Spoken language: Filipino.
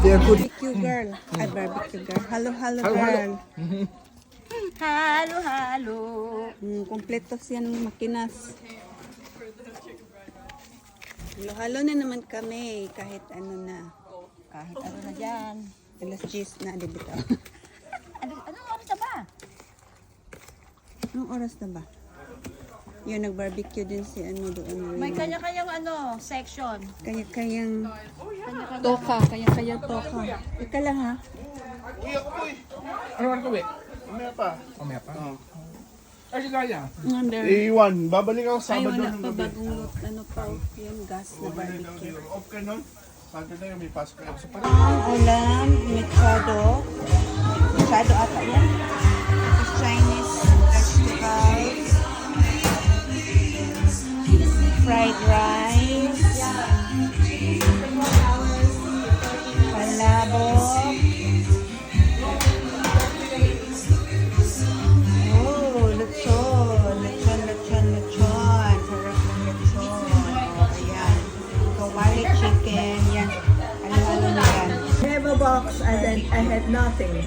Barbecue girl. Ay, barbecue girl. Halo, halo girl. Halo, halo. Kompleto siya ng makinas. Halo-halo na naman kami kahit ano na. Kahit ano na dyan. Alas 10 na, di ba? Anong oras na ba? Anong oras na ba? Yun, nag-barbecue din si ano doon. May kanya-kanyang section. Kanya-kayang toka. Kanya-kayang toka. Ika lang ha. Ano ka uwi? Umaya pa. Umaya pa? Oo. Ay, si Gaya. Iwan, babalik ako Ay, Sabado wala ng pa gabi. bagong ano pa. Yun, gas na barbecue. Off ka nun? Saturday may pasok kayo. Ang ulam, mechado. Mechado ata yan. Tapos Chinese vegetables. Fried rice. Palabok. Oh, lechon. Lechon. Sarap ng lechon. Oh, ayan. Kawali chicken. Yan. Ano-ano na yan. I have a box and then I had nothing.